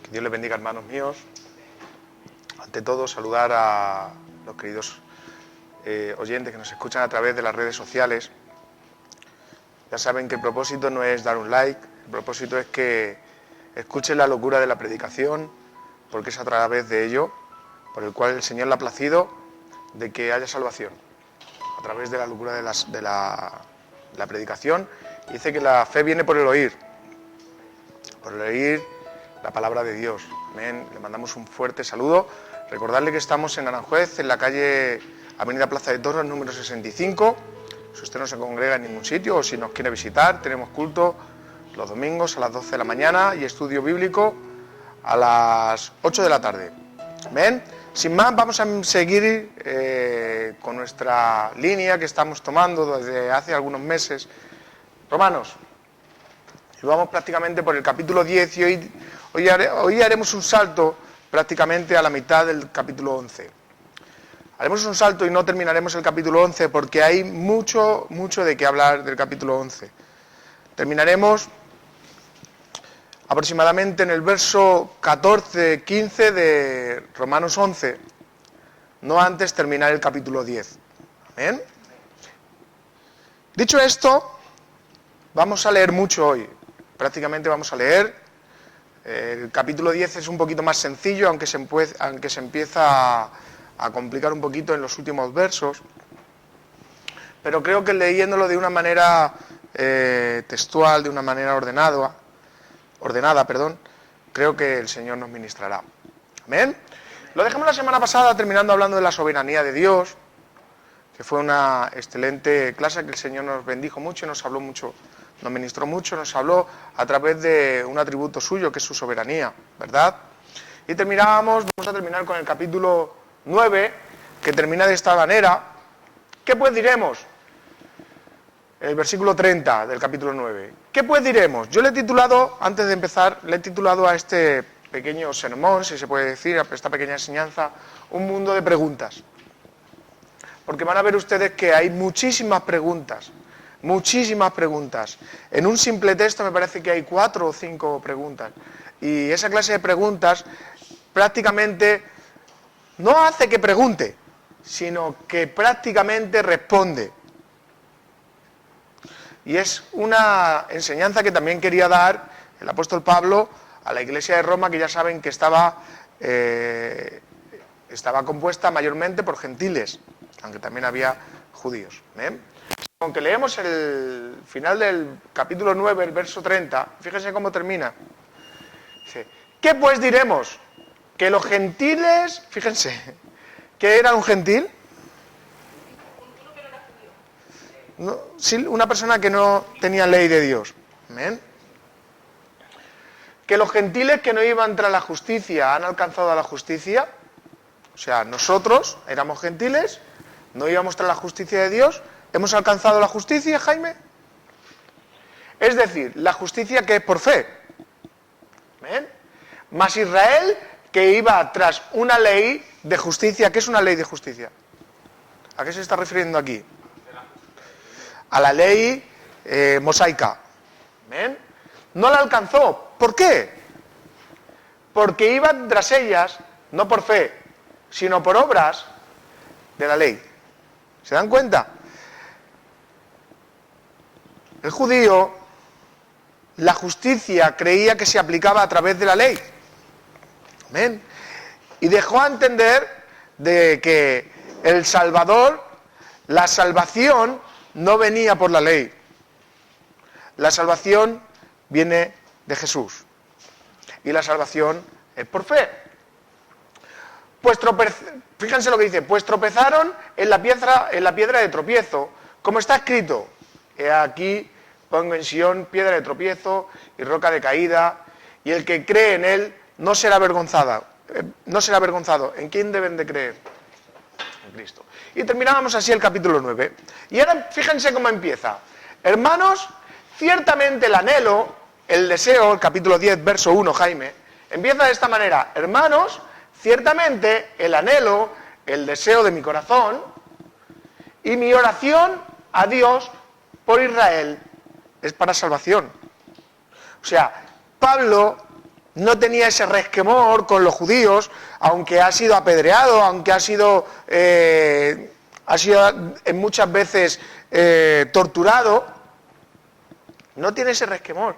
Que Dios les bendiga, hermanos míos. Ante todo, saludar a los queridos oyentes que nos escuchan a través de las redes sociales. Ya saben que el propósito no es dar un like, el propósito es que escuchen la locura de la predicación, porque es a través de ello por el cual el Señor le ha placido de que haya salvación, a través de la locura de la predicación. Y dice que la fe viene por el oír la palabra de Dios. Amén. Le mandamos un fuerte saludo. Recordarle que estamos en Aranjuez, en la calle Avenida Plaza de Toros, número 65. Si usted no se congrega en ningún sitio o si nos quiere visitar, tenemos culto los domingos a las 12 de la mañana y estudio bíblico a las 8 de la tarde. Amén. Sin más, vamos a seguir con nuestra línea que estamos tomando desde hace algunos meses. Romanos. Y vamos prácticamente por el capítulo 10 y hoy haremos un salto prácticamente a la mitad del capítulo 11. Haremos un salto y no terminaremos el capítulo 11 porque hay mucho de qué hablar del capítulo 11. Terminaremos aproximadamente en el verso 14-15 de Romanos 11, no antes terminar el capítulo 10. ¿Amén? Dicho esto, vamos a leer mucho hoy. Prácticamente vamos a leer. El capítulo 10 es un poquito más sencillo, aunque se empieza a complicar un poquito en los últimos versos. Pero creo que leyéndolo de una manera textual, de una manera ordenada, creo que el Señor nos ministrará. Amén. Lo dejamos la semana pasada terminando hablando de la soberanía de Dios, que fue una excelente clase que el Señor nos bendijo mucho y nos habló mucho. Nos ministró mucho, nos habló a través de un atributo suyo, que es su soberanía, ¿verdad? Y vamos a terminar con el capítulo 9, que termina de esta manera. ¿Qué pues diremos? El versículo 30 del capítulo 9. ¿Qué pues diremos? Yo le he titulado, antes de empezar, a este pequeño sermón, si se puede decir, a esta pequeña enseñanza, un mundo de preguntas. Porque van a ver ustedes que hay muchísimas preguntas. En un simple texto me parece que hay 4 o 5 preguntas. Y esa clase de preguntas prácticamente no hace que pregunte, sino que prácticamente responde. Y es una enseñanza que también quería dar el apóstol Pablo a la iglesia de Roma, que ya saben que estaba compuesta mayormente por gentiles, aunque también había judíos. Aunque leemos el final del capítulo 9, el verso 30, fíjense cómo termina. Dice, ¿qué pues diremos? Que los gentiles, fíjense, ¿qué era un gentil? No, sí, una persona que no tenía ley de Dios. ¿Amén? Que los gentiles que no iban tras la justicia han alcanzado a la justicia. O sea, nosotros éramos gentiles, no íbamos tras la justicia de Dios. ¿Hemos alcanzado la justicia, Jaime? Es decir, la justicia que es por fe. ¿Ven? Mas Israel, que iba tras una ley de justicia. ¿Qué es una ley de justicia? ¿A qué se está refiriendo aquí? A la ley mosaica. ¿Ven? No la alcanzó. ¿Por qué? Porque iban tras ellas, no por fe, sino por obras de la ley. ¿Se dan cuenta? El judío, la justicia creía que se aplicaba a través de la ley. Amén. Y dejó a entender de que el Salvador, la salvación, no venía por la ley. La salvación viene de Jesús. Y la salvación es por fe. Fíjense lo que dice, pues tropezaron en la piedra de tropiezo, como está escrito. He aquí pongo en Sión piedra de tropiezo y roca de caída, y el que cree en él no será avergonzado. ¿En quién deben de creer? En Cristo. Y terminábamos así el capítulo 9. Y ahora fíjense cómo empieza. Hermanos, ciertamente el anhelo, el deseo, el capítulo 10, verso 1, Jaime, empieza de esta manera. Hermanos, ciertamente el anhelo, el deseo de mi corazón y mi oración a Dios por Israel es para salvación. O sea, Pablo no tenía ese resquemor con los judíos, aunque ha sido apedreado, aunque ha sido muchas veces torturado, no tiene ese resquemor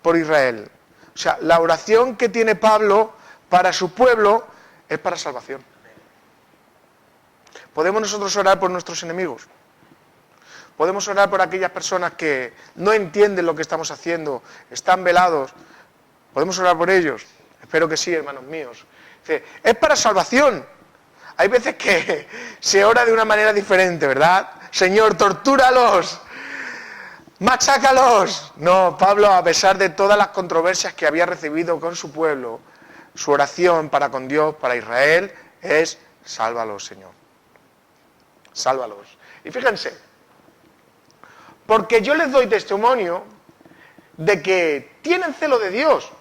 por Israel. O sea, la oración que tiene Pablo para su pueblo es para salvación. ¿Podemos nosotros orar por nuestros enemigos? ¿Podemos orar por aquellas personas que no entienden lo que estamos haciendo, están velados? ¿Podemos orar por ellos? Espero que sí, hermanos míos. Es para salvación. Hay veces que se ora de una manera diferente, ¿verdad? Señor, tortúralos, machácalos. No, Pablo, a pesar de todas las controversias que había recibido con su pueblo, su oración para con Dios, para Israel, es: sálvalos, Señor. Sálvalos. Y fíjense, porque yo les doy testimonio de que tienen celo de Dios.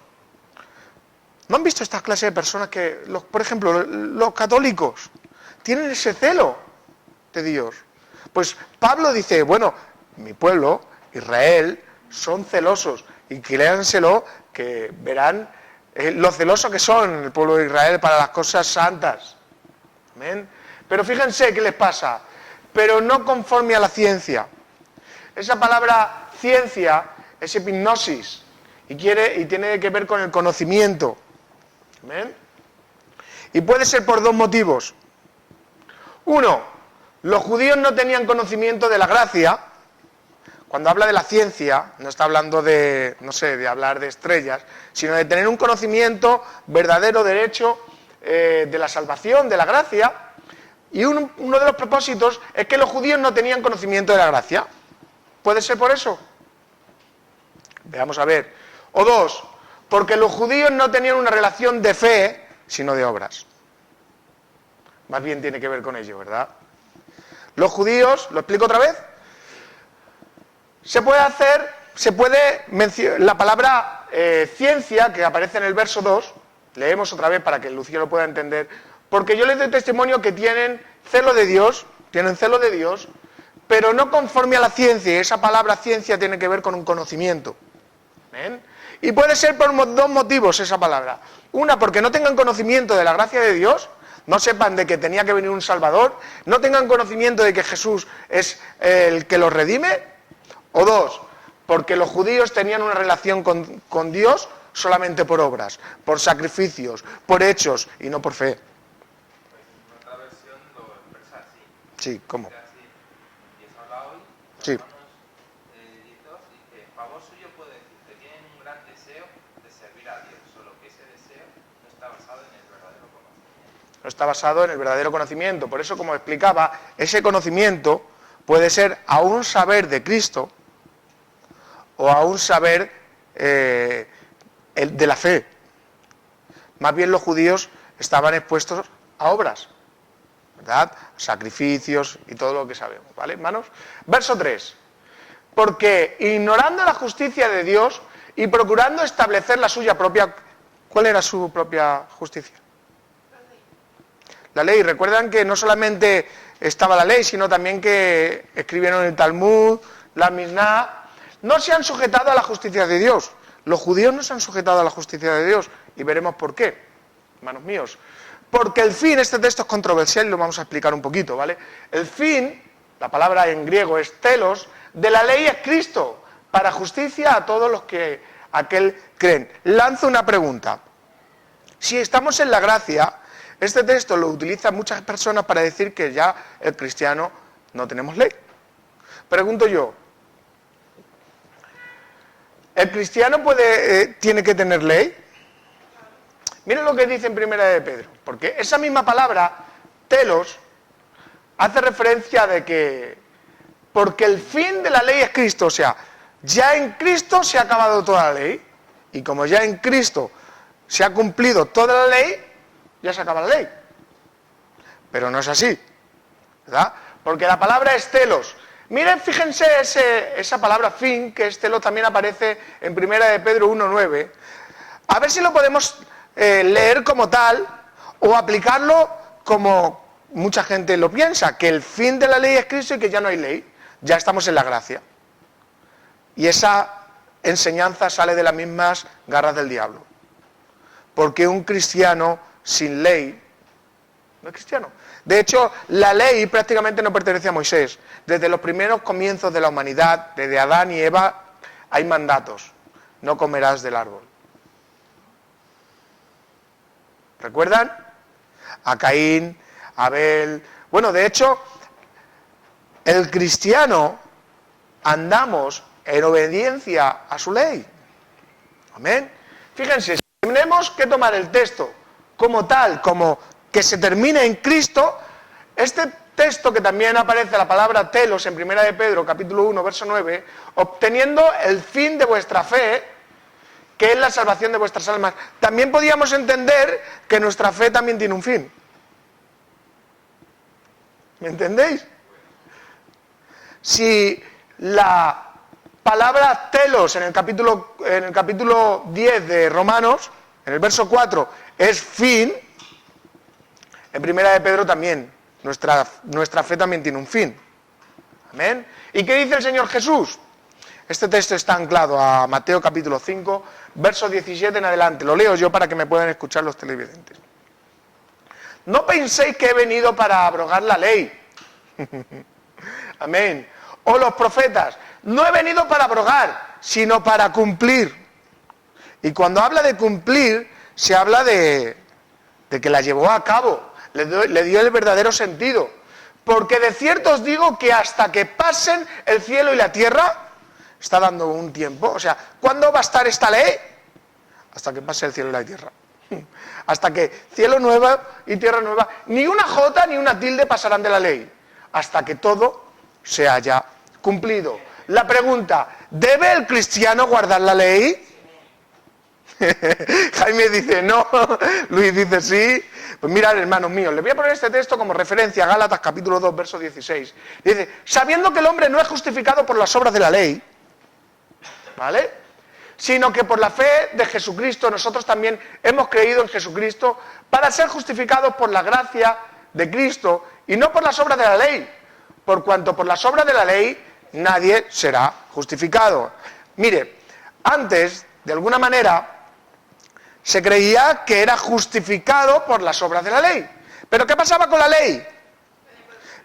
¿No han visto estas clases de personas que, por ejemplo, los católicos, tienen ese celo de Dios? Pues Pablo dice, bueno, mi pueblo, Israel, son celosos, y créanselo que verán lo celoso que son el pueblo de Israel para las cosas santas. Amén. Pero fíjense qué les pasa, pero no conforme a la ciencia. Esa palabra ciencia es epignosis y tiene que ver con el conocimiento. ¿Amén? Y puede ser por dos motivos. Uno, los judíos no tenían conocimiento de la gracia. Cuando habla de la ciencia, no está hablando de, no sé, de hablar de estrellas, sino de tener un conocimiento verdadero, derecho, de la salvación, de la gracia. Y uno de los propósitos es que los judíos no tenían conocimiento de la gracia. ¿Puede ser por eso? Veamos a ver. O dos, porque los judíos no tenían una relación de fe, sino de obras. Más bien tiene que ver con ello, ¿verdad? Los judíos, ¿lo explico otra vez? La palabra ciencia, que aparece en el verso 2, leemos otra vez para que Lucía lo pueda entender, porque yo les doy testimonio que tienen celo de Dios, pero no conforme a la ciencia, y esa palabra ciencia tiene que ver con un conocimiento. ¿Ven? Y puede ser por dos motivos esa palabra. Una, porque no tengan conocimiento de la gracia de Dios, no sepan de que tenía que venir un Salvador, no tengan conocimiento de que Jesús es el que los redime. O dos, porque los judíos tenían una relación con Dios solamente por obras, por sacrificios, por hechos y no por fe. Pues otra versión lo expresa así. Sí, ¿cómo? Y es hablado hoy. Sí. Dice, favor suyo puede decir que tienen un gran deseo de servir a Dios, solo que ese deseo no está basado en el verdadero conocimiento. No está basado en el verdadero conocimiento. Por eso, como explicaba, ese conocimiento puede ser a un saber de Cristo o a un saber de la fe. Más bien los judíos estaban expuestos a obras, ¿verdad? Sacrificios y todo lo que sabemos, ¿vale, hermanos? Verso 3. Porque ignorando la justicia de Dios y procurando establecer la suya propia, ¿cuál era su propia justicia? La ley. Recuerdan que no solamente estaba la ley, sino también que escribieron el Talmud, la Misná. No se han sujetado a la justicia de Dios. Los judíos no se han sujetado a la justicia de Dios. Y veremos por qué, hermanos míos. Porque el fin, este texto es controversial y lo vamos a explicar un poquito, ¿vale? El fin, la palabra en griego es telos, de la ley es Cristo, para justicia a todos los que aquel creen. Lanzo una pregunta. Si estamos en la gracia, este texto lo utilizan muchas personas para decir que ya el cristiano no tenemos ley. Pregunto yo, ¿el cristiano tiene que tener ley? Miren lo que dice en Primera de Pedro, porque esa misma palabra, telos, hace referencia de que, porque el fin de la ley es Cristo, o sea, ya en Cristo se ha acabado toda la ley, y como ya en Cristo se ha cumplido toda la ley, ya se acaba la ley. Pero no es así, ¿verdad? Porque la palabra es telos. Miren, fíjense esa palabra fin, que es telos, también aparece en Primera de Pedro 1:9. A ver si lo podemos leer como tal o aplicarlo como mucha gente lo piensa, que el fin de la ley es Cristo y que ya no hay ley, ya estamos en la gracia. Y esa enseñanza sale de las mismas garras del diablo. porque un cristiano sin ley no es cristiano. De hecho, la ley prácticamente no pertenece a Moisés. Desde los primeros comienzos de la humanidad, desde Adán y Eva, hay mandatos. No comerás del árbol. ¿Recuerdan? A Caín, a Abel. Bueno, de hecho, el cristiano andamos en obediencia a su ley. Amén. Fíjense, si tenemos que tomar el texto como tal, como que se termine en Cristo, este texto que también aparece la palabra telos en 1 de Pedro, capítulo 1, verso 9, obteniendo el fin de vuestra fe, que es la salvación de vuestras almas. También podíamos entender que nuestra fe también tiene un fin. ¿Me entendéis? Si la palabra telos en el capítulo 10 de Romanos, en el verso 4, es fin, en 1 de Pedro también, nuestra fe también tiene un fin. Amén. ¿Y qué dice el Señor Jesús? Este texto está anclado a Mateo capítulo 5, verso 17 en adelante. Lo leo yo para que me puedan escuchar los televidentes. No penséis que he venido para abrogar la ley. Amén. O los profetas. No he venido para abrogar, sino para cumplir. Y cuando habla de cumplir, se habla de que la llevó a cabo. Le dio el verdadero sentido. Porque de cierto os digo que hasta que pasen el cielo y la tierra, está dando un tiempo. O sea, ¿cuándo va a estar esta ley? Hasta que pase el cielo y la tierra. Hasta que cielo nuevo y tierra nueva, ni una jota ni una tilde pasarán de la ley. Hasta que todo se haya cumplido. La pregunta, ¿debe el cristiano guardar la ley? Jaime dice no, Luis dice sí. Pues mirad, hermanos míos, les voy a poner este texto como referencia a Gálatas capítulo 2, verso 16. Dice, sabiendo que el hombre no es justificado por las obras de la ley, ¿vale?, sino que por la fe de Jesucristo nosotros también hemos creído en Jesucristo para ser justificados por la gracia de Cristo y no por las obras de la ley, por cuanto por las obras de la ley nadie será justificado. Mire, antes, de alguna manera, se creía que era justificado por las obras de la ley. ¿Pero qué pasaba con la ley?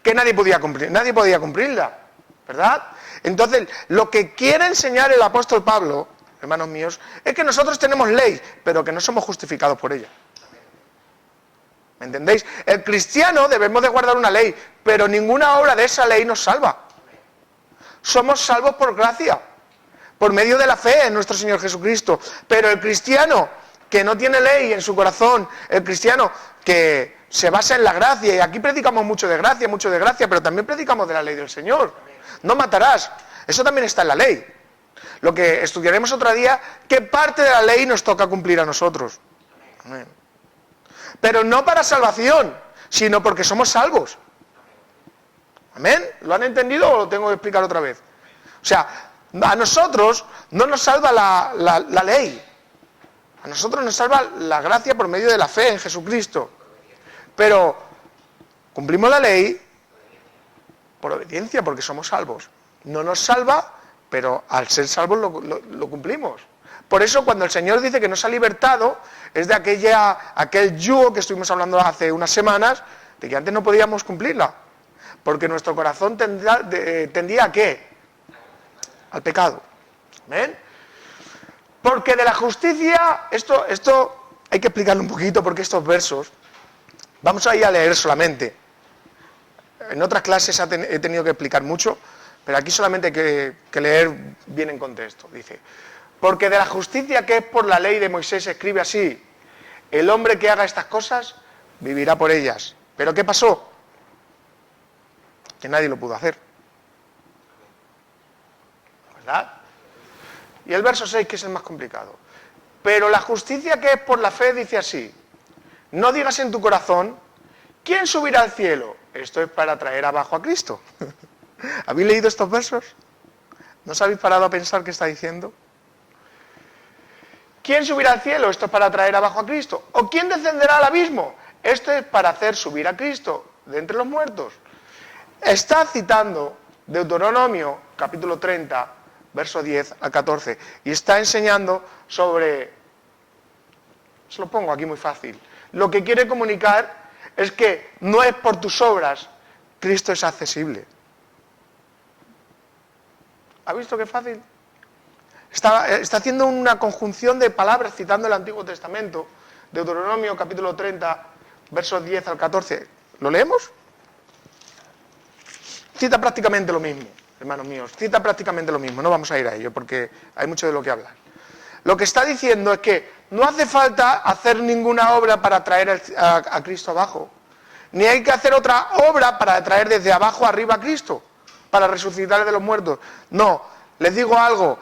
Que nadie podía cumplirla, ¿verdad? Entonces, lo que quiere enseñar el apóstol Pablo, hermanos míos, es que nosotros tenemos ley, pero que no somos justificados por ella. ¿Me entendéis? El cristiano debemos de guardar una ley, pero ninguna obra de esa ley nos salva. Somos salvos por gracia, por medio de la fe en nuestro Señor Jesucristo. Pero el cristiano que no tiene ley en su corazón, el cristiano que se basa en la gracia, y aquí predicamos mucho de gracia, pero también predicamos de la ley del Señor. No matarás, eso también está en la ley. Lo que estudiaremos otro día, qué parte de la ley nos toca cumplir a nosotros. Amén. Pero no para salvación, sino porque somos salvos. ¿Amén? ¿Lo han entendido o lo tengo que explicar otra vez? O sea, a nosotros no nos salva la ley. A nosotros nos salva la gracia por medio de la fe en Jesucristo. Pero cumplimos la ley por obediencia, porque somos salvos. No nos salva, pero al ser salvos lo cumplimos. Por eso cuando el Señor dice que nos ha libertado, es de aquel yugo que estuvimos hablando hace unas semanas, de que antes no podíamos cumplirla. Porque nuestro corazón tendía ¿a qué? Al pecado. ¿Amén? Porque de la justicia, esto hay que explicarlo un poquito, porque estos versos, vamos a ir a leer solamente. En otras clases he tenido que explicar mucho, pero aquí solamente hay que leer bien en contexto. Dice, porque de la justicia que es por la ley de Moisés escribe así, el hombre que haga estas cosas vivirá por ellas. ¿Pero qué pasó? Que nadie lo pudo hacer. ¿Verdad? Y el verso 6, que es el más complicado. Pero la justicia que es por la fe dice así, no digas en tu corazón, ¿quién subirá al cielo? Esto es para traer abajo a Cristo. ¿Habéis leído estos versos? ¿No os habéis parado a pensar qué está diciendo? ¿Quién subirá al cielo? Esto es para traer abajo a Cristo. ¿O quién descenderá al abismo? Esto es para hacer subir a Cristo de entre los muertos. Está citando Deuteronomio, capítulo 30, verso 10 al 14, y está enseñando sobre Se lo pongo aquí muy fácil. Lo que quiere comunicar es que no es por tus obras, Cristo es accesible. ¿Ha visto qué fácil? Está haciendo una conjunción de palabras citando el Antiguo Testamento, Deuteronomio capítulo 30, versos 10 al 14. ¿Lo leemos? Cita prácticamente lo mismo, hermanos míos, cita prácticamente lo mismo, no vamos a ir a ello porque hay mucho de lo que hablar. Lo que está diciendo es que no hace falta hacer ninguna obra para traer a Cristo abajo, ni hay que hacer otra obra para traer desde abajo arriba a Cristo, para resucitar de los muertos. No, les digo algo,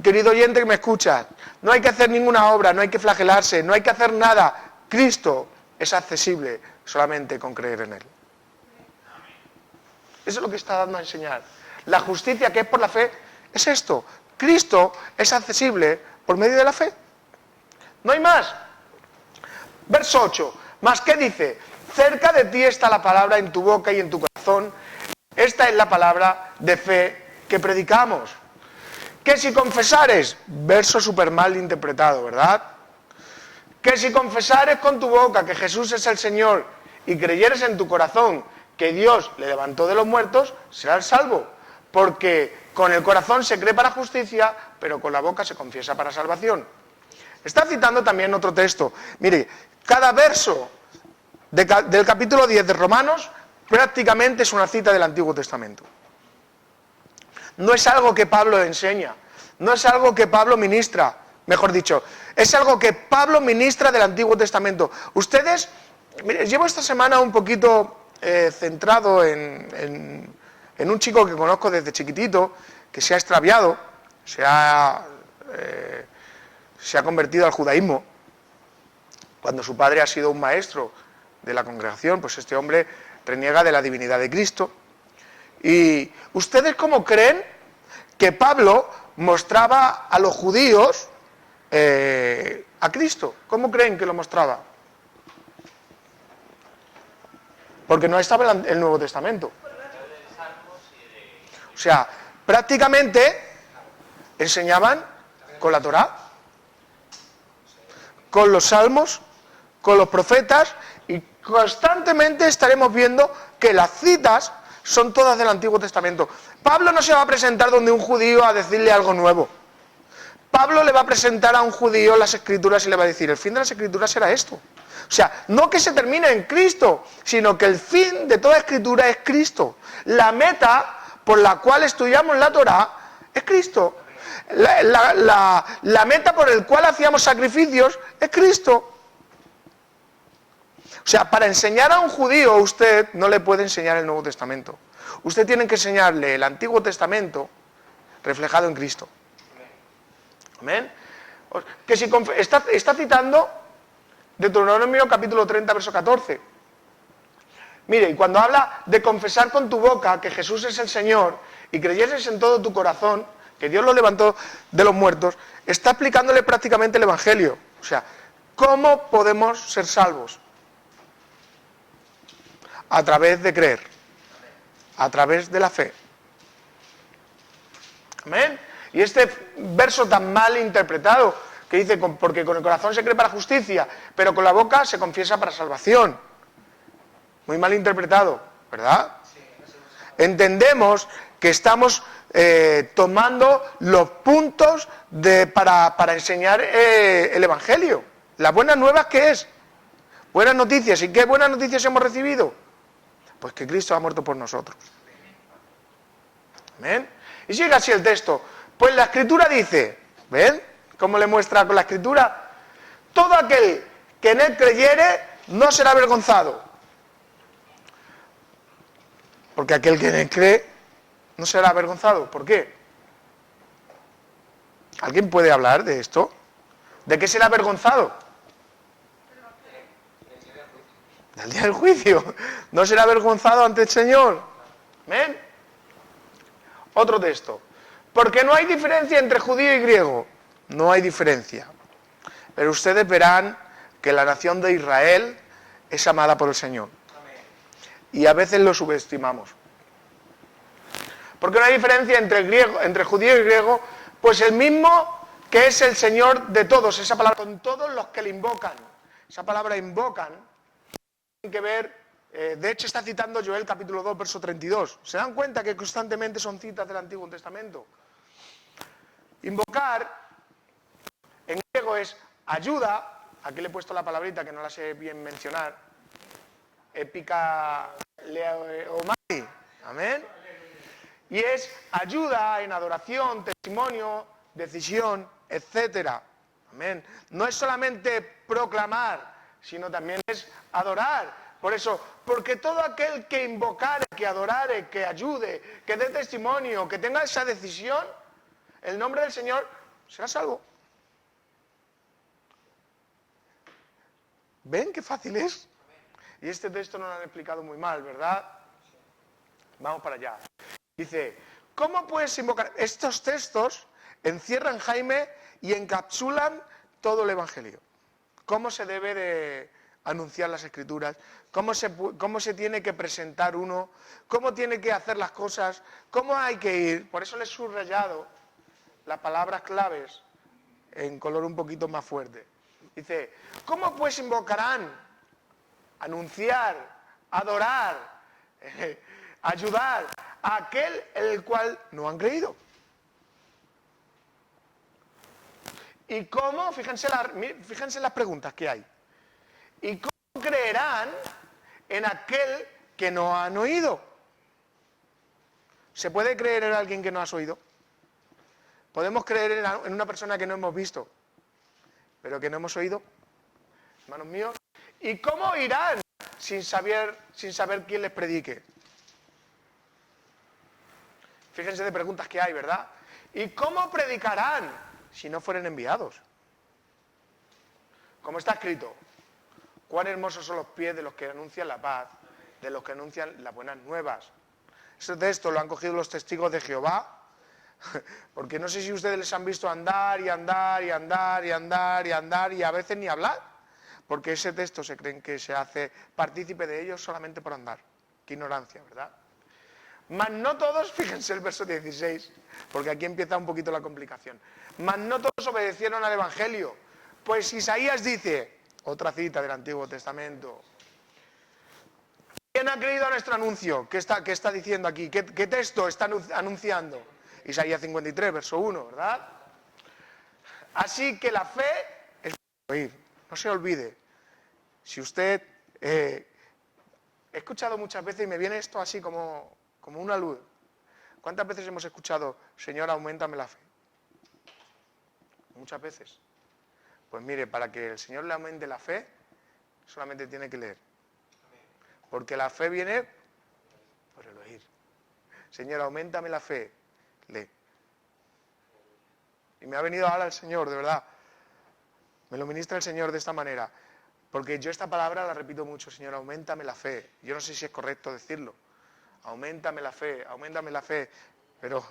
querido oyente que me escucha, no hay que hacer ninguna obra, no hay que flagelarse, no hay que hacer nada. Cristo es accesible solamente con creer en Él. Eso es lo que está dando a enseñar. La justicia que es por la fe es esto. Cristo es accesible por medio de la fe. No hay más. Verso 8. ¿Más qué dice? Cerca de ti está la palabra en tu boca y en tu corazón. Esta es la palabra de fe que predicamos. Que si confesares, verso súper mal interpretado, ¿verdad? Que si confesares con tu boca que Jesús es el Señor y creyeres en tu corazón que Dios le levantó de los muertos, serás salvo. Porque con el corazón se cree para justicia, pero con la boca se confiesa para salvación. Está citando también otro texto. Mire, cada verso del capítulo 10 de Romanos prácticamente es una cita del Antiguo Testamento. No es algo que Pablo enseña, no es algo que Pablo ministra, mejor dicho, es algo que Pablo ministra del Antiguo Testamento. Ustedes, mire, llevo esta semana un poquito centrado en un chico que conozco desde chiquitito, que se ha extraviado, se ha convertido al judaísmo, cuando su padre ha sido un maestro de la congregación, pues este hombre reniega de la divinidad de Cristo. ¿Y ustedes cómo creen que Pablo mostraba a los judíos a Cristo? ¿Cómo creen que lo mostraba? Porque no estaba en el Nuevo Testamento. O sea, prácticamente enseñaban con la Torá, con los salmos, con los profetas, y constantemente estaremos viendo que las citas son todas del Antiguo Testamento. Pablo no se va a presentar donde un judío a decirle algo nuevo. Pablo le va a presentar a un judío las Escrituras y le va a decir, el fin de las Escrituras será esto. O sea, no que se termine en Cristo, sino que el fin de toda Escritura es Cristo. La meta por la cual estudiamos la Torá es Cristo. La meta por la cual hacíamos sacrificios es Cristo. O sea, para enseñar a un judío usted no le puede enseñar el Nuevo Testamento. Usted tiene que enseñarle el Antiguo Testamento reflejado en Cristo. Amén. Que si está citando Deuteronomio capítulo 30, verso 14. Mire, y cuando habla de confesar con tu boca que Jesús es el Señor y creyeses en todo tu corazón que Dios lo levantó de los muertos, está aplicándole prácticamente el Evangelio. O sea, ¿cómo podemos ser salvos? A través de creer, a través de la fe. Amén. Y este verso tan mal interpretado, que dice, porque con el corazón se cree para justicia, pero con la boca se confiesa para salvación. Muy mal interpretado, ¿verdad? Entendemos que estamos tomando los puntos para enseñar el Evangelio. ¿Las buenas nuevas qué es? Buenas noticias. ¿Y qué buenas noticias hemos recibido? Pues que Cristo ha muerto por nosotros. ¿Ven? Y sigue así el texto. Pues la Escritura dice, ¿ven? ¿Cómo le muestra con la Escritura? Todo aquel que en él creyere no será avergonzado. Porque aquel que en él cree no será avergonzado. ¿Por qué? ¿Alguien puede hablar de esto? ¿De qué será avergonzado? Del día del juicio. No será avergonzado ante el Señor. ¿Ven? Otro texto. Porque no hay diferencia entre judío y griego. No hay diferencia. Pero ustedes verán que la nación de Israel es amada por el Señor. Y a veces lo subestimamos. Porque no hay diferencia entre judío y griego, pues el mismo que es el Señor de todos, esa palabra, con todos los que le invocan. esa palabra invocan, tiene que ver, de hecho está citando Joel capítulo 2, verso 32. ¿Se dan cuenta que constantemente son citas del Antiguo Testamento? Invocar, en griego es ayuda, aquí le he puesto la palabrita que no la sé bien mencionar, épica leomai, amén, y es ayuda en adoración, testimonio, decisión, etcétera, amén. No es solamente proclamar, sino también es adorar. Por eso, porque todo aquel que invocare, que adorare, que ayude, que dé testimonio, que tenga esa decisión, el nombre del Señor será salvo. ¿Ven qué fácil es? Y este texto no lo han explicado muy mal, ¿verdad? Vamos para allá. Dice, ¿cómo puedes invocar? Estos textos encierran, Jaime, y encapsulan todo el Evangelio. ¿Cómo se debe de anunciar las Escrituras? ¿Cómo se tiene que presentar uno? ¿Cómo tiene que hacer las cosas? ¿Cómo hay que ir? Por eso le he subrayado las palabras claves en color un poquito más fuerte. Dice, ¿cómo pues invocarán? Anunciar, adorar, ayudar a aquel el cual no han creído. ¿Y cómo? Fíjense las preguntas que hay. ¿Y cómo creerán en aquel que no han oído? ¿Se puede creer en alguien que no has oído? ¿Podemos creer en una persona que no hemos visto, pero que no hemos oído? Hermanos míos. ¿Y cómo irán sin saber quién les predique? Fíjense de preguntas que hay, ¿verdad? ¿Y cómo predicarán si no fueren enviados? Como está escrito, cuán hermosos son los pies de los que anuncian la paz, de los que anuncian las buenas nuevas. Ese texto lo han cogido los testigos de Jehová, porque no sé si ustedes les han visto andar y andar y andar y andar y andar y a veces ni hablar, porque ese texto se creen que se hace partícipe de ellos solamente por andar. Qué ignorancia, ¿verdad? Mas no todos, fíjense el verso 16, porque aquí empieza un poquito la complicación. Mas no todos obedecieron al Evangelio, pues Isaías dice, otra cita del Antiguo Testamento, ¿quién ha creído a nuestro anuncio? ¿Qué está diciendo aquí? ¿Qué texto está anunciando? Isaías 53, verso 1, ¿verdad? Así que la fe es oír, no se olvide. Si usted, he escuchado muchas veces y me viene esto así como una luz. ¿Cuántas veces hemos escuchado, Señor, auméntame la fe? Muchas veces. Pues mire, para que el Señor le aumente la fe, solamente tiene que leer. Porque la fe viene por el oír. Señor, auméntame la fe. Lee. Y me ha venido ahora el Señor, de verdad. Me lo ministra el Señor de esta manera. Porque yo esta palabra la repito mucho, Señor, auméntame la fe. Yo no sé si es correcto decirlo. Auméntame la fe. Pero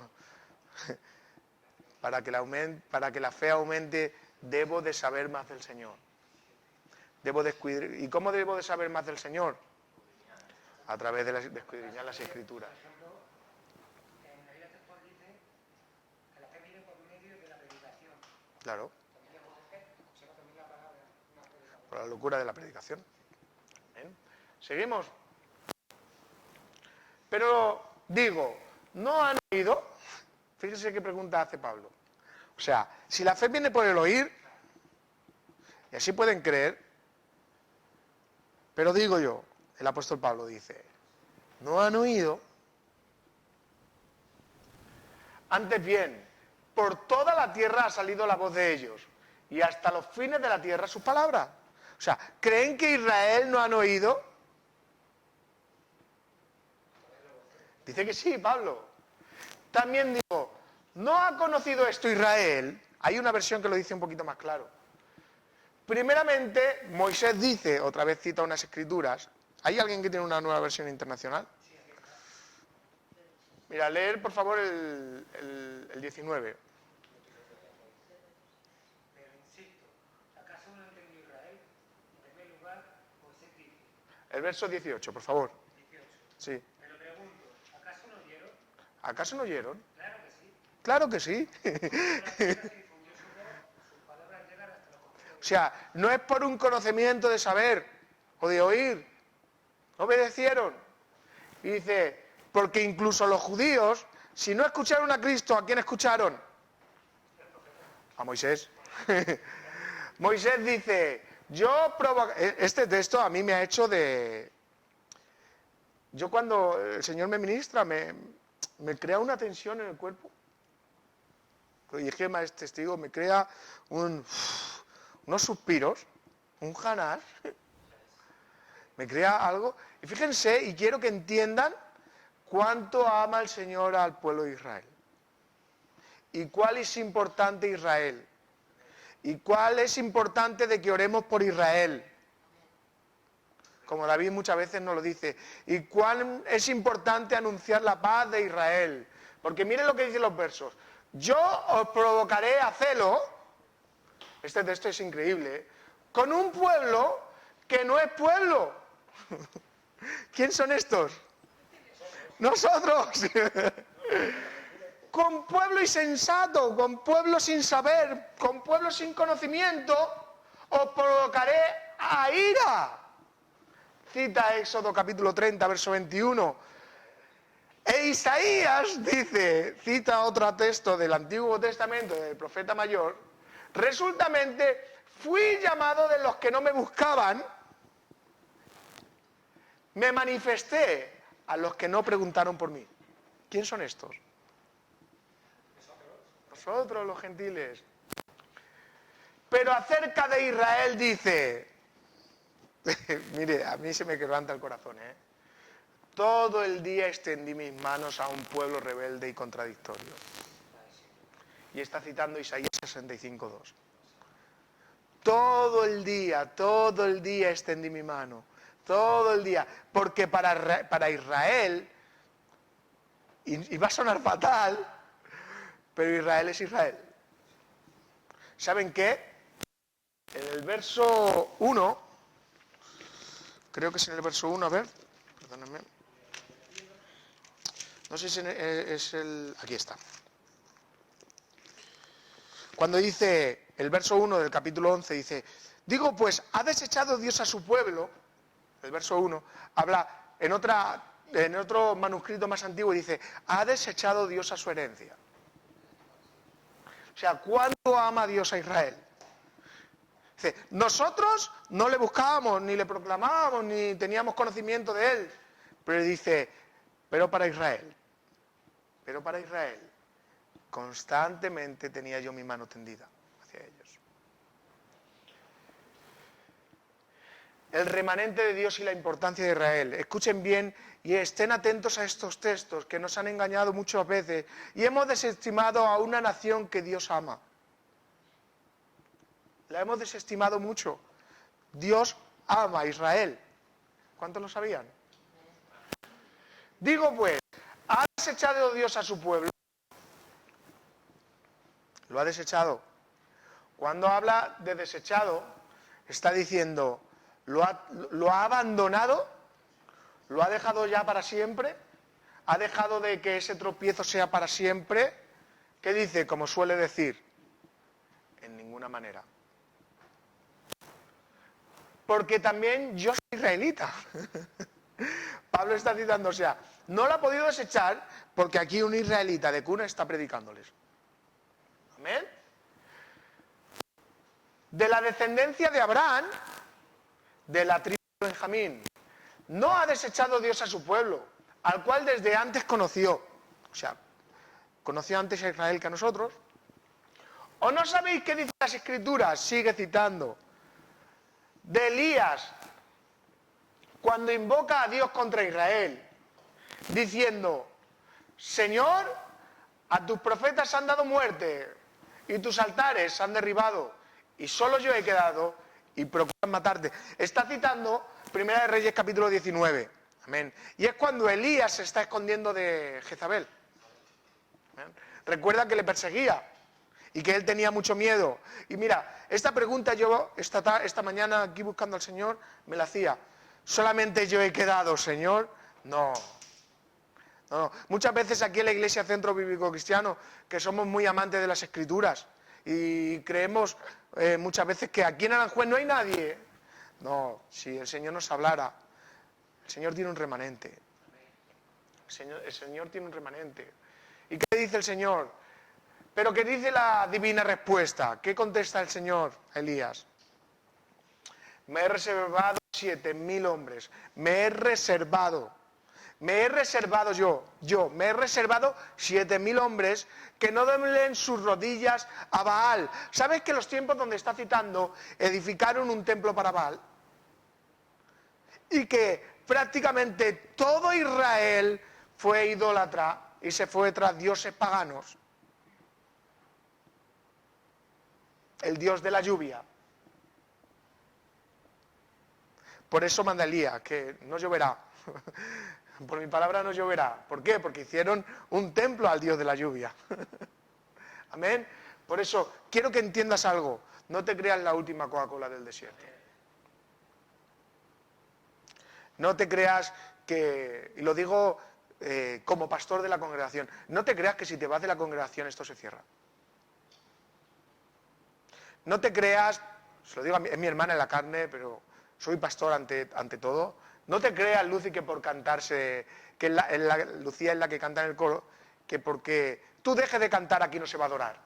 para que la fe aumente, debo de saber más del Señor. ¿Y cómo debo de saber más del Señor? A través de escudriñar las Escrituras. En la Biblia textual dice que la fe viene por medio de la predicación. Claro. Por la locura de la predicación. ¿Bien? ¿Seguimos? Pero digo, ¿no han oído? Fíjense qué pregunta hace Pablo. O sea, si la fe viene por el oír, y así pueden creer, pero digo yo, el apóstol Pablo dice, ¿no han oído? Antes bien, por toda la tierra ha salido la voz de ellos, y hasta los fines de la tierra sus palabras. O sea, ¿creen que Israel no han oído? Dice que sí, Pablo. También digo, ¿no ha conocido esto Israel? Hay una versión que lo dice un poquito más claro. Primeramente, Moisés dice, otra vez cita unas escrituras. ¿Hay alguien que tiene una nueva versión internacional? Mira, leer por favor el 19. Pero insisto, ¿acaso no entendió Israel? En primer lugar, Moisés dice. El verso 18, por favor. 18. Sí. Me lo pregunto, ¿acaso no oyeron? ¿Acaso no oyeron? Claro que sí. Claro que sí. Una tierra se difundió su voz, sus palabras llegan hasta los confines O sea, no es por un conocimiento de saber o de oír. Obedecieron. Y dice, porque incluso los judíos, si no escucharon a Cristo, ¿a quién escucharon? A Moisés. Moisés dice, este texto a mí me ha hecho de... Yo cuando el Señor me ministra, me crea una tensión en el cuerpo. Y es que es testigo, me crea unos suspiros, un janar, me crea algo. Y fíjense, y quiero que entiendan cuánto ama el Señor al pueblo de Israel. Y cuál es importante Israel. Y cuál es importante de que oremos por Israel. Como David muchas veces nos lo dice. Y cuál es importante anunciar la paz de Israel. Porque miren lo que dicen los versos. Yo os provocaré a celo, este texto es increíble, con un pueblo que no es pueblo. ¿Quién son estos? Nosotros. Con pueblo insensato, con pueblo sin saber, con pueblo sin conocimiento, os provocaré a ira. Cita Éxodo capítulo 30, verso 21. E Isaías dice, cita otro texto del Antiguo Testamento, del profeta mayor, resultamente fui llamado de los que no me buscaban, me manifesté a los que no preguntaron por mí. ¿Quién son estos? Nosotros los gentiles. Pero acerca de Israel dice, mire, a mí se me quebranta el corazón, todo el día extendí mis manos a un pueblo rebelde y contradictorio. Y está citando Isaías 65:2. Todo el día extendí mi mano. Todo el día. Porque para Israel, y va a sonar fatal, pero Israel es Israel. ¿Saben qué? En el verso 1, creo que es en el verso 1, a ver, perdónenme. No sé si es el... Aquí está. Cuando dice el verso 1 del capítulo 11, dice, digo pues, ¿ha desechado Dios a su pueblo? El verso 1 habla en otro manuscrito más antiguo y dice, ¿ha desechado Dios a su herencia? O sea, ¿cuánto ama Dios a Israel? Dice, nosotros no le buscábamos, ni le proclamábamos, ni teníamos conocimiento de él. Pero dice, pero para Israel, constantemente tenía yo mi mano tendida hacia ellos. El remanente de Dios y la importancia de Israel. Escuchen bien y estén atentos a estos textos que nos han engañado muchas veces y hemos desestimado a una nación que Dios ama. La hemos desestimado mucho. Dios ama a Israel. ¿Cuántos lo sabían? Digo pues, ¿ha desechado Dios a su pueblo? Lo ha desechado. Cuando habla de desechado, está diciendo, ¿lo ha abandonado? ¿Lo ha dejado ya para siempre? ¿Ha dejado de que ese tropiezo sea para siempre? ¿Qué dice? Como suele decir, en ninguna manera. Porque también yo soy israelita. Pablo está citando, o sea, no lo ha podido desechar porque aquí un israelita de cuna está predicándoles. Amén. De la descendencia de Abraham, de la tribu de Benjamín, no ha desechado Dios a su pueblo, al cual desde antes conoció. O sea, conoció antes a Israel que a nosotros. ¿O no sabéis qué dicen las Escrituras? Sigue citando. De Elías, cuando invoca a Dios contra Israel, diciendo, Señor, a tus profetas han dado muerte y tus altares se han derribado y solo yo he quedado y procuran matarte. Está citando Primera de Reyes capítulo 19. Amén. Y es cuando Elías se está escondiendo de Jezabel. Amén. Recuerda que le perseguía y que él tenía mucho miedo. Y mira, esta pregunta yo esta mañana aquí buscando al Señor me la hacía. ¿Solamente yo he quedado, Señor? No. Muchas veces aquí en la Iglesia Centro Bíblico Cristiano, que somos muy amantes de las Escrituras, Y creemos muchas veces que aquí en Aranjuez no hay nadie. No, si el Señor nos hablara, el Señor tiene un remanente. El Señor tiene un remanente. ¿Y qué dice el Señor? Pero ¿qué dice la divina respuesta? ¿Qué contesta el Señor a Elías? Me he reservado 7.000 hombres. Me he reservado me he reservado 7.000 hombres que no doblen sus rodillas a Baal. ¿Sabes que los tiempos donde está citando edificaron un templo para Baal? Y que prácticamente todo Israel fue idólatra y se fue tras dioses paganos. El dios de la lluvia. Por eso manda Elías, que no lloverá. Por mi palabra no lloverá. ¿Por qué? Porque hicieron un templo al dios de la lluvia. Amén. Por eso, quiero que entiendas algo. No te creas la última Coca-Cola del desierto. No te creas que, y lo digo como pastor de la congregación, no te creas que si te vas de la congregación esto se cierra. No te creas, se lo digo a es mi hermana en la carne, pero soy pastor ante todo. No te creas, Lucy, que por cantarse, que Lucía es la que canta en el coro, que porque tú dejes de cantar aquí no se va a adorar.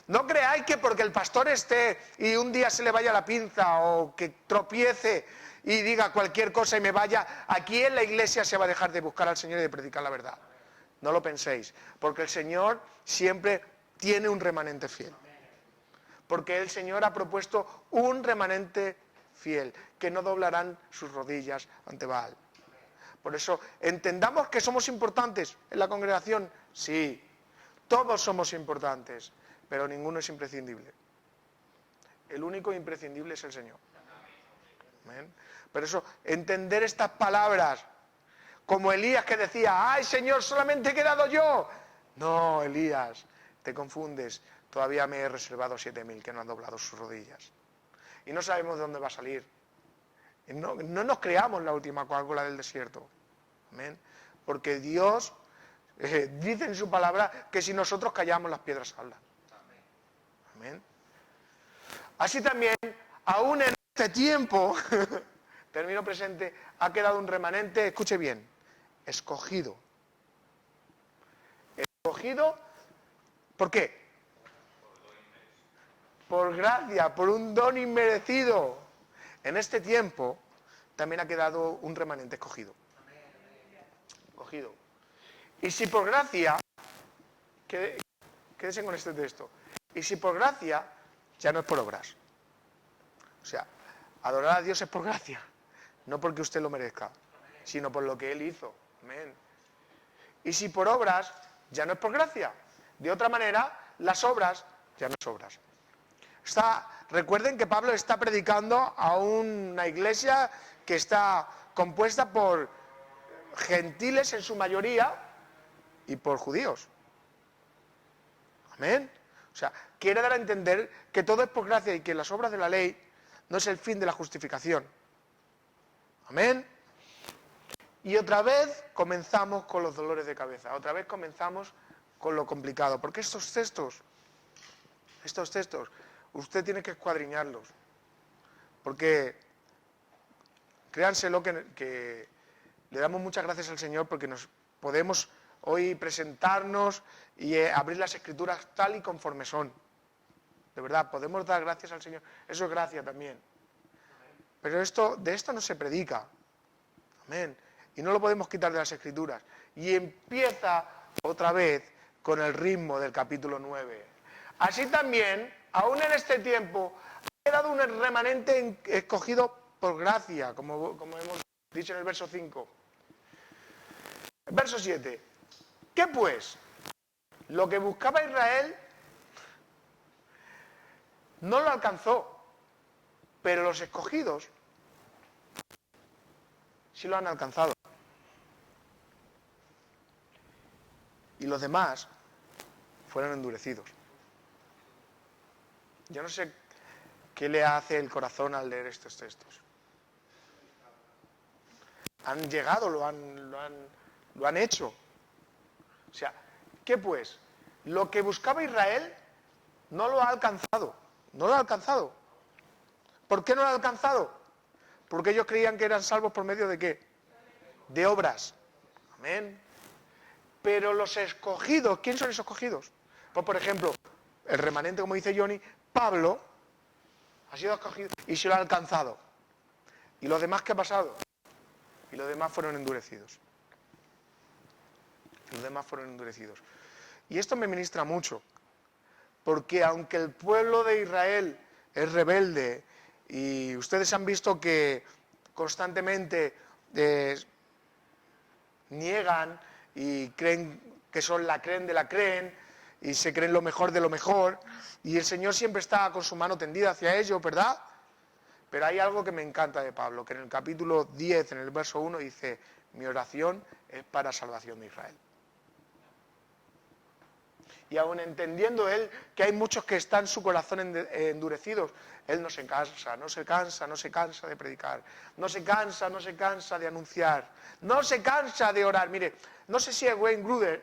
No creáis que porque el pastor esté y un día se le vaya la pinza o que tropiece y diga cualquier cosa y me vaya, aquí en la iglesia se va a dejar de buscar al Señor y de predicar la verdad. No lo penséis, porque el Señor siempre tiene un remanente fiel. Porque el Señor ha propuesto un remanente fiel, que no doblarán sus rodillas ante Baal. Por eso, entendamos que somos importantes en la congregación. Sí, todos somos importantes, pero ninguno es imprescindible. El único imprescindible es el Señor. ¿Amén? Por eso, entender estas palabras, como Elías que decía, ¡ay, Señor, solamente he quedado yo! No, Elías, te confundes. Todavía me he reservado 7.000 que no han doblado sus rodillas. Y no sabemos de dónde va a salir. No nos creamos la última Coca-Cola del desierto. Amén. Porque Dios dice en su palabra que si nosotros callamos las piedras hablan. Amén. Así también, aún en este tiempo, término presente, ha quedado un remanente, escuche bien, escogido. Escogido, ¿por qué? Por gracia, por un don inmerecido. En este tiempo también ha quedado un remanente escogido. Escogido. Y si por gracia, quédense con este texto, y si por gracia, ya no es por obras. O sea, adorar a Dios es por gracia, no porque usted lo merezca, sino por lo que Él hizo. Amén. Y si por obras, ya no es por gracia. De otra manera, las obras ya no son obras. Recuerden que Pablo está predicando a una iglesia que está compuesta por gentiles en su mayoría y por judíos. Amén. O sea, quiere dar a entender que todo es por gracia y que las obras de la ley no es el fin de la justificación. Amén. Y otra vez comenzamos con los dolores de cabeza, otra vez comenzamos con lo complicado, porque estos textos, usted tiene que escuadriñarlos, porque créanselo que le damos muchas gracias al Señor porque nos podemos hoy presentarnos y abrir las Escrituras tal y conforme son. De verdad, podemos dar gracias al Señor. Eso es gracia también. Pero de esto no se predica. Amén. Y no lo podemos quitar de las Escrituras. Y empieza otra vez con el ritmo del capítulo 9. Así también, aún en este tiempo, ha quedado un remanente escogido por gracia, como hemos dicho en el verso 5. Verso 7. ¿Qué pues? Lo que buscaba Israel no lo alcanzó, pero los escogidos sí lo han alcanzado. Y los demás fueron endurecidos. Yo no sé qué le hace el corazón al leer estos textos. Han llegado, lo han hecho. O sea, ¿qué pues? Lo que buscaba Israel no lo ha alcanzado. No lo ha alcanzado. ¿Por qué no lo ha alcanzado? Porque ellos creían que eran salvos por medio de ¿qué? De obras. Amén. Pero los escogidos, ¿quién son esos escogidos? Pues por ejemplo, el remanente, como dice Johnny, Pablo ha sido escogido y se lo ha alcanzado. ¿Y los demás qué ha pasado? Y los demás fueron endurecidos. Los demás fueron endurecidos. Y esto me ministra mucho, porque aunque el pueblo de Israel es rebelde, y ustedes han visto que constantemente niegan y creen que son la creen de la creen, y se creen lo mejor de lo mejor, y el Señor siempre está con su mano tendida hacia ellos, ¿verdad? Pero hay algo que me encanta de Pablo, que en el capítulo 10, en el verso 1, dice: mi oración es para salvación de Israel. Y aun entendiendo él que hay muchos que están su corazón endurecidos, él no se cansa, no se cansa de predicar, no se cansa de anunciar, no se cansa de orar. Mire, no sé si es Wayne Grudem,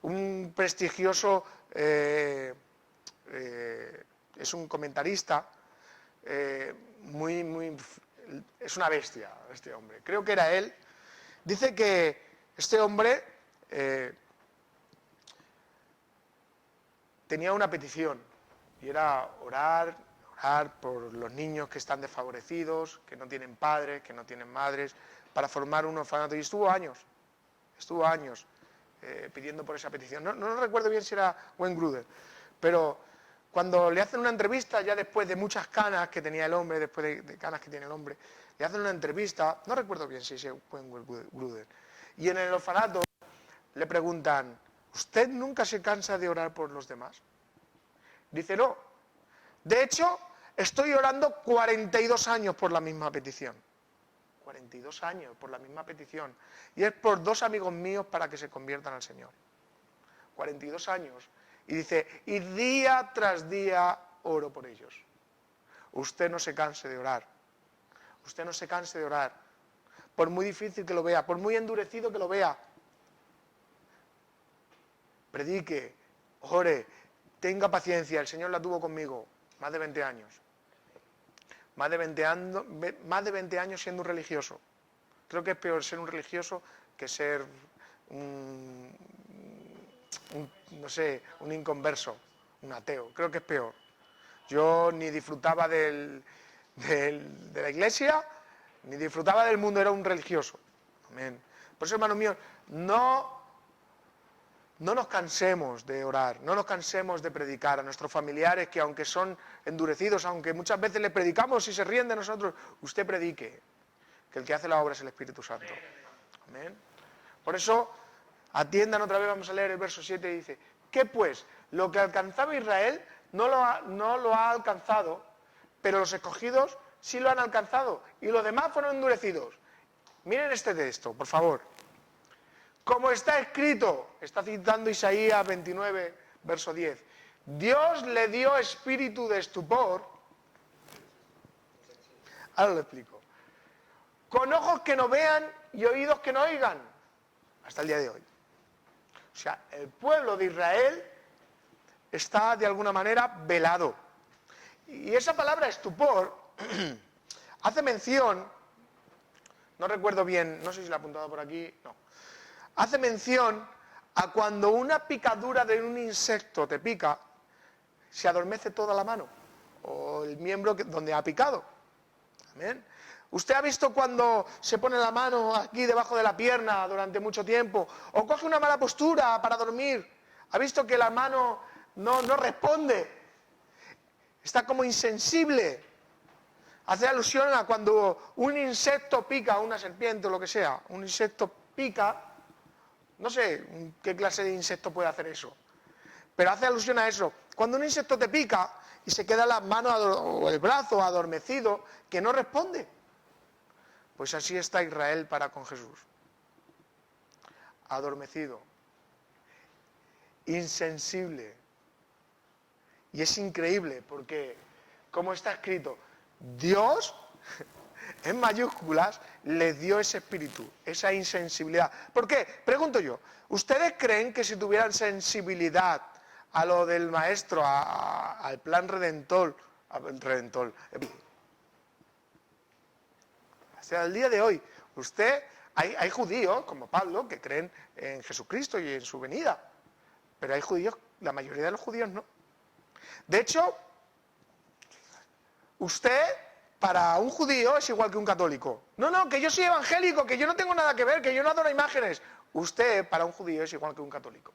un prestigioso, es un comentarista, es una bestia este hombre, creo que era él. Dice que este hombre tenía una petición, y era orar por los niños que están desfavorecidos, que no tienen padres, que no tienen madres, para formar un orfanato. Y estuvo años pidiendo por esa petición. No recuerdo bien si era Wayne Grudem, pero cuando le hacen una entrevista, ya después de muchas canas que tenía el hombre, después de canas que tiene el hombre, le hacen una entrevista, no recuerdo bien si es Wayne Grudem, y en el orfanato le preguntan: ¿usted nunca se cansa de orar por los demás? Dice: no. De hecho, estoy orando 42 años por la misma petición. 42 años por la misma petición. Y es por 2 amigos míos para que se conviertan al Señor. 42 años. Y dice: y día tras día oro por ellos. Usted no se canse de orar. Usted no se canse de orar. Por muy difícil que lo vea, por muy endurecido que lo vea. Predique, ore, tenga paciencia. El Señor la tuvo conmigo más de 20 años. Más de 20 años siendo un religioso. Creo que es peor ser un religioso que ser un inconverso, un ateo. Creo que es peor. Yo ni disfrutaba de la iglesia, ni disfrutaba del mundo, era un religioso. Amén. Por eso, hermanos míos, no nos cansemos de orar, no nos cansemos de predicar a nuestros familiares, que aunque son endurecidos, aunque muchas veces les predicamos y se ríen de nosotros, usted predique, que el que hace la obra es el Espíritu Santo. Amén. Por eso, atiendan otra vez, vamos a leer el verso 7, y dice: ¿qué pues? Lo que alcanzaba Israel no lo ha alcanzado, pero los escogidos sí lo han alcanzado, y los demás fueron endurecidos. Miren este texto, por favor. Como está escrito, está citando Isaías 29, verso 10. Dios le dio espíritu de estupor. Ahora lo explico. Con ojos que no vean y oídos que no oigan. Hasta el día de hoy. O sea, el pueblo de Israel está de alguna manera velado. Y esa palabra estupor hace mención, no recuerdo bien, no sé si la he apuntado por aquí, no. Hace mención a cuando una picadura de un insecto te pica, se adormece toda la mano o el miembro donde ha picado. Amén. Usted ha visto cuando se pone la mano aquí debajo de la pierna durante mucho tiempo, o coge una mala postura para dormir. Ha visto que la mano no responde, está como insensible. Hace alusión a cuando un insecto pica, una serpiente o lo que sea, un insecto pica. No sé qué clase de insecto puede hacer eso, pero hace alusión a eso. Cuando un insecto te pica y se queda la mano o el brazo adormecido, que no responde. Pues así está Israel para con Jesús. Adormecido, insensible. Y es increíble porque, como está escrito, Dios, en mayúsculas, les dio ese espíritu, esa insensibilidad. ¿Por qué? Pregunto yo, ¿ustedes creen que si tuvieran sensibilidad a lo del maestro, al plan redentor. Hasta el día de hoy, hay judíos, como Pablo, que creen en Jesucristo y en su venida. Pero hay judíos, la mayoría de los judíos no. De hecho, usted, para un judío, es igual que un católico. No, que yo soy evangélico, que yo no tengo nada que ver, que yo no adoro imágenes. Usted, para un judío, es igual que un católico.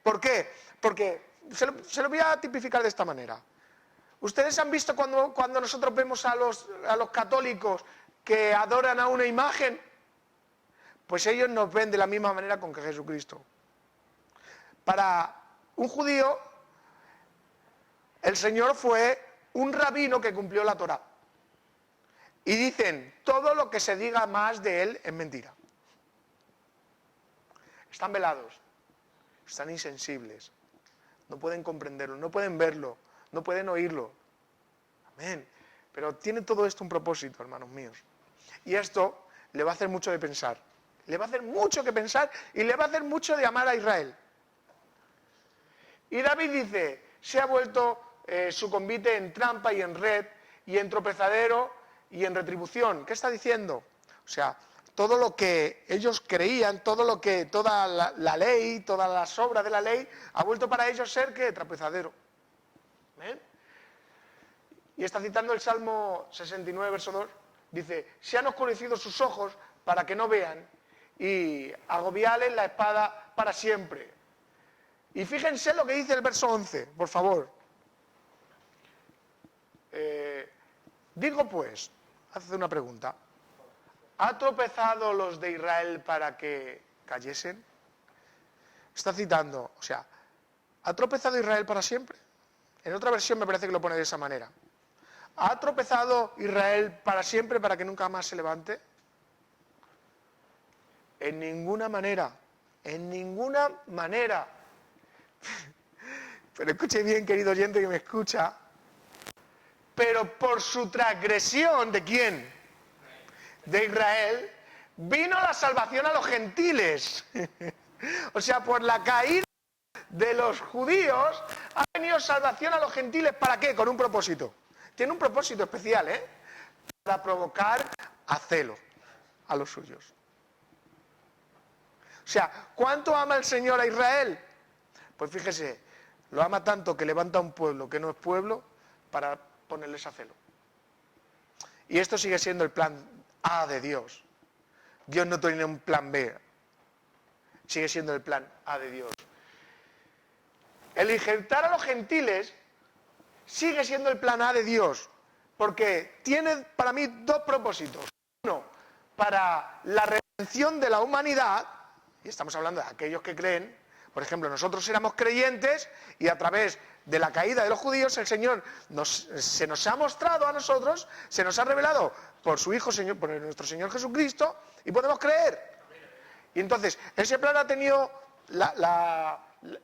¿Por qué? Porque, se lo voy a tipificar de esta manera. ¿Ustedes han visto cuando nosotros vemos a los católicos que adoran a una imagen? Pues ellos nos ven de la misma manera con que Jesucristo. Para un judío, el Señor fue un rabino que cumplió la Torá. Y dicen, todo lo que se diga más de él es mentira. Están velados, están insensibles, no pueden comprenderlo, no pueden verlo, no pueden oírlo. Amén. Pero tiene todo esto un propósito, hermanos míos. Y esto le va a hacer mucho de pensar. Le va a hacer mucho que pensar y le va a hacer mucho de amar a Israel. Y David dice, se ha vuelto su convite en trampa y en red, y en tropezadero y en retribución. ¿Qué está diciendo? O sea, todo lo que ellos creían, toda la ley, todas las obras de la ley, ha vuelto para ellos ser que tropezadero. ¿Ven? Y está citando el Salmo 69, verso 2. Dice, se han oscurecido sus ojos para que no vean, y agobiarles la espada para siempre. Y fíjense lo que dice el verso 11, por favor. Digo pues, hace una pregunta. ¿Ha tropezado los de Israel para que cayesen? Está citando, o sea, ¿ha tropezado Israel para siempre? En otra versión me parece que lo pone de esa manera. ¿Ha tropezado Israel para siempre para que nunca más se levante? En ninguna manera, en ninguna manera. Pero escuche bien, querido oyente que me escucha. Pero por su transgresión, ¿de quién? De Israel, vino la salvación a los gentiles. O sea, por la caída de los judíos, ha venido salvación a los gentiles. ¿Para qué? Con un propósito. Tiene un propósito especial, para provocar a celo a los suyos. O sea, ¿cuánto ama el Señor a Israel? Pues fíjese, lo ama tanto que levanta un pueblo que no es pueblo para ponerles a celo. Y esto sigue siendo el plan A de Dios. Dios no tiene un plan B. Sigue siendo el plan A de Dios. El injertar a los gentiles sigue siendo el plan A de Dios, porque tiene para mí dos propósitos. Uno, para la redención de la humanidad, y estamos hablando de aquellos que creen. Por ejemplo, nosotros éramos creyentes y a través de la caída de los judíos el Señor se nos ha mostrado a nosotros, se nos ha revelado por su Hijo, por nuestro Señor Jesucristo, y podemos creer. Y entonces, ese plan ha tenido,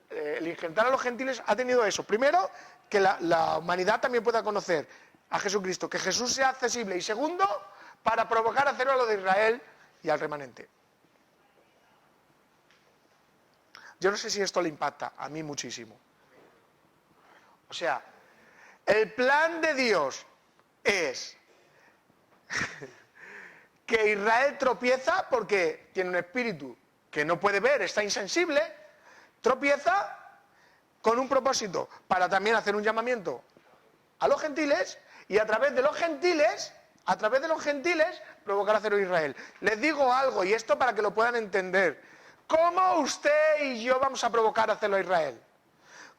el injertar a los gentiles ha tenido eso. Primero, que la humanidad también pueda conocer a Jesucristo, que Jesús sea accesible. Y segundo, para provocar a celo a lo de Israel y al remanente. Yo no sé si esto le impacta, a mí muchísimo. O sea, el plan de Dios es que Israel tropieza porque tiene un espíritu que no puede ver, está insensible, tropieza con un propósito para también hacer un llamamiento a los gentiles y a través de los gentiles provocar a celo a Israel. Les digo algo, y esto para que lo puedan entender. ¿Cómo usted y yo vamos a provocar a celo a Israel?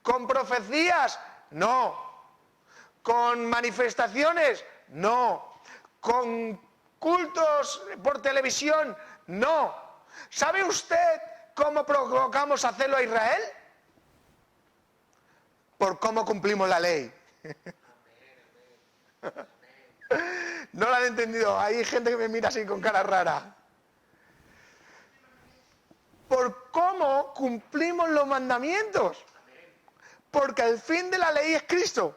¿Con profecías? No. ¿Con manifestaciones? No. ¿Con cultos por televisión? No. ¿Sabe usted cómo provocamos a celo a Israel? Por cómo cumplimos la ley. No lo han entendido. Hay gente que me mira así con cara rara. Por cómo cumplimos los mandamientos. Porque el fin de la ley es Cristo.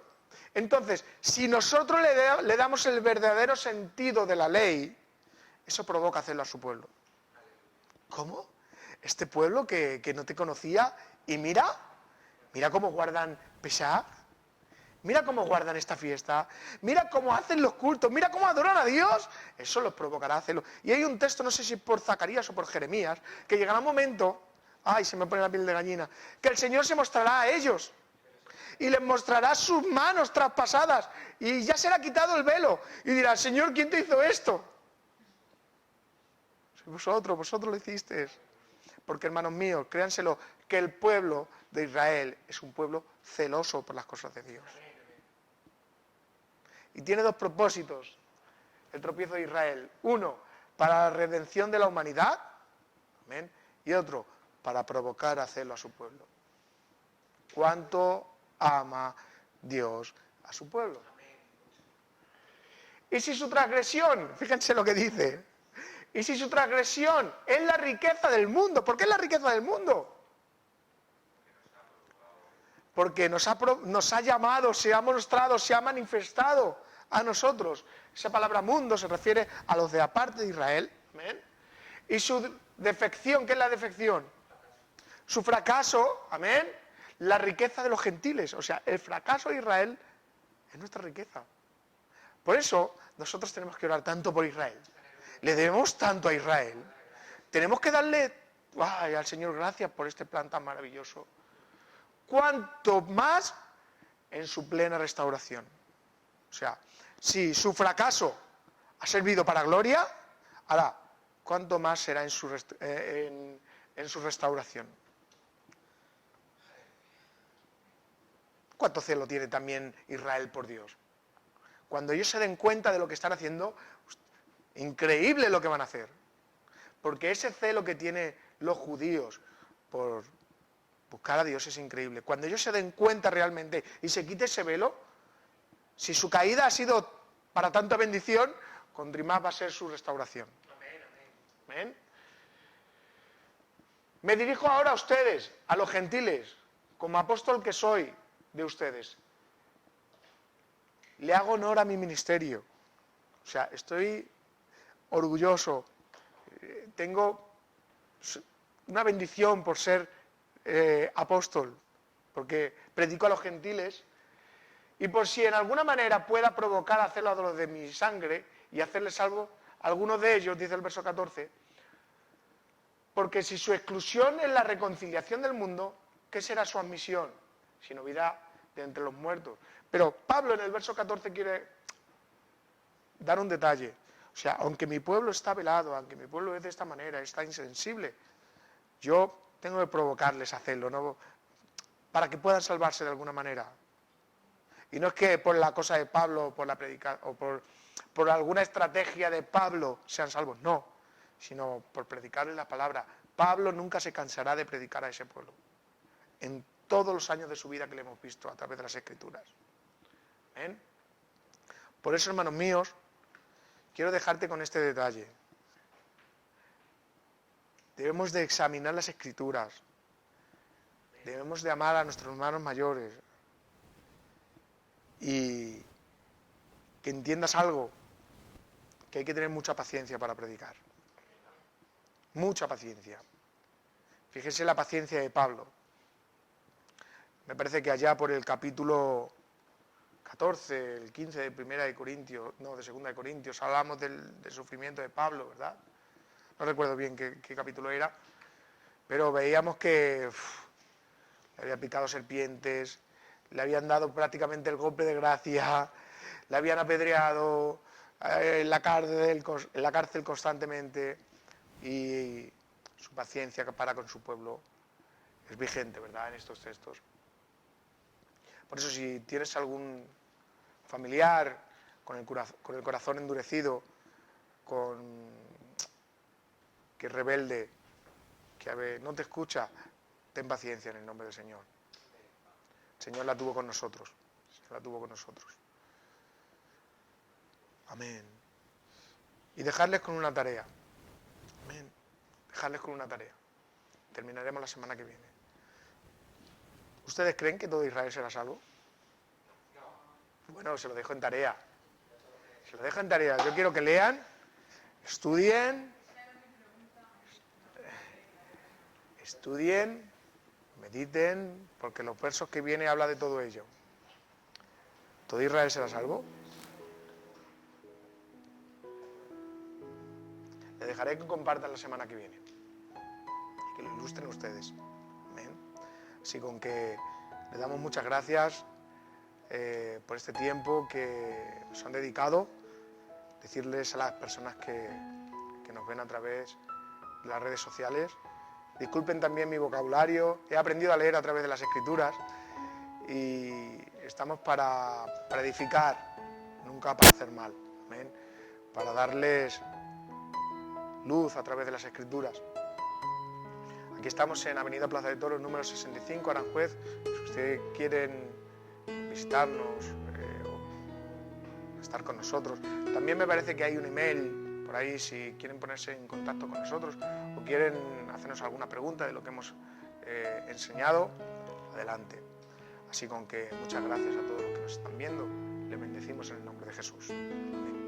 Entonces, si nosotros le damos el verdadero sentido de la ley, eso provoca celo a su pueblo. ¿Cómo? Este pueblo que no te conocía, y mira, Mira cómo guardan Pesaj. Mira cómo guardan esta fiesta. Mira cómo hacen los cultos. Mira cómo adoran a Dios. Eso los provocará a hacerlo. Y hay un texto, no sé si por Zacarías o por Jeremías, que llegará un momento, ay, se me pone la piel de gallina, que el Señor se mostrará a ellos. Y les mostrará sus manos traspasadas. Y ya será quitado el velo. Y dirá, Señor, ¿quién te hizo esto? Vosotros lo hicisteis. Porque, hermanos míos, créanselo, que el pueblo de Israel es un pueblo celoso por las cosas de Dios. Y tiene dos propósitos, el tropiezo de Israel. Uno, para la redención de la humanidad, amén, y otro, para provocar a celo a su pueblo. ¿Cuánto ama Dios a su pueblo? Y si su transgresión, fíjense lo que dice, y si su transgresión es la riqueza del mundo, ¿por qué es la riqueza del mundo? Porque nos ha llamado, se ha mostrado, se ha manifestado a nosotros. Esa palabra mundo se refiere a los de aparte de Israel. ¿Amén? Y su defección, ¿qué es la defección? Su fracaso, amén, la riqueza de los gentiles. O sea, el fracaso de Israel es nuestra riqueza. Por eso nosotros tenemos que orar tanto por Israel. Le debemos tanto a Israel. Tenemos que darle al Señor gracias por este plan tan maravilloso. Cuanto más en su plena restauración. O sea, si su fracaso ha servido para gloria, ahora, ¿cuánto más será en su restauración? ¿Cuánto celo tiene también Israel por Dios? Cuando ellos se den cuenta de lo que están haciendo, increíble lo que van a hacer. Porque ese celo que tienen los judíos por buscar a Dios es increíble. Cuando ellos se den cuenta realmente y se quite ese velo, si su caída ha sido para tanta bendición, con más va a ser su restauración. Amén. Me dirijo ahora a ustedes, a los gentiles, como apóstol que soy de ustedes. Le hago honor a mi ministerio. O sea, estoy orgulloso. Tengo una bendición por ser apóstol, porque predico a los gentiles, y por si en alguna manera pueda provocar a hacerlo a los de mi sangre y hacerles salvo a algunos de ellos, dice el verso 14, porque si su exclusión es la reconciliación del mundo, ¿qué será su admisión? Sino vida de entre los muertos. Pero Pablo en el verso 14 quiere dar un detalle. O sea, aunque mi pueblo está velado, aunque mi pueblo es de esta manera, está insensible, yo tengo que provocarles a hacerlo, ¿no? Para que puedan salvarse de alguna manera. Y no es que por la cosa de Pablo, por la o por alguna estrategia de Pablo sean salvos, no, sino por predicarles la palabra. Pablo nunca se cansará de predicar a ese pueblo, en todos los años de su vida que le hemos visto a través de las Escrituras. ¿Ven? Por eso, hermanos míos, quiero dejarte con este detalle. Debemos de examinar las Escrituras. Debemos de amar a nuestros hermanos mayores. Y que entiendas algo, que hay que tener mucha paciencia para predicar. Mucha paciencia. Fíjense la paciencia de Pablo. Me parece que allá por el capítulo 14, el 15 de Primera de Corintios, no, de Segunda de Corintios, hablamos del sufrimiento de Pablo, ¿verdad? No recuerdo bien qué capítulo era, pero veíamos que le había picado serpientes, le habían dado prácticamente el golpe de gracia, le habían apedreado en la cárcel constantemente, y su paciencia para con su pueblo es vigente, ¿verdad?, en estos textos. Por eso, si tienes algún familiar con el corazón endurecido, que es rebelde, que no te escucha, ten paciencia en el nombre del Señor. El Señor la tuvo con nosotros. El Señor la tuvo con nosotros. Amén. Y dejarles con una tarea. Amén. Dejarles con una tarea. Terminaremos la semana que viene. ¿Ustedes creen que todo Israel será salvo? Bueno, se lo dejo en tarea. Se lo dejo en tarea. Yo quiero que lean, estudien, mediten, porque los versos que vienen habla de todo ello. ¿Todo Israel será salvo? Le dejaré que compartan la semana que viene y que lo ilustren ustedes. Amén. Así con que le damos muchas gracias por este tiempo que nos han dedicado. Decirles a las personas que nos ven a través de las redes sociales, disculpen también mi vocabulario, he aprendido a leer a través de las Escrituras y estamos para edificar, nunca para hacer mal. Amén. Para darles luz a través de las Escrituras. Aquí estamos en Avenida Plaza de Toros, número 65, Aranjuez. Si ustedes quieren visitarnos o estar con nosotros. También me parece que hay un email por ahí si quieren ponerse en contacto con nosotros o quieren hacernos alguna pregunta de lo que hemos enseñado, adelante. Así con que muchas gracias a todos los que nos están viendo. Les bendecimos en el nombre de Jesús. Amén.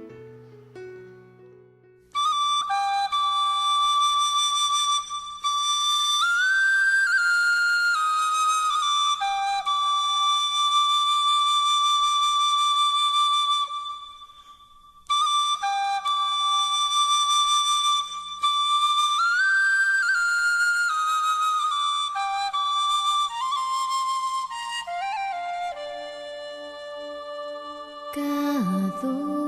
Cada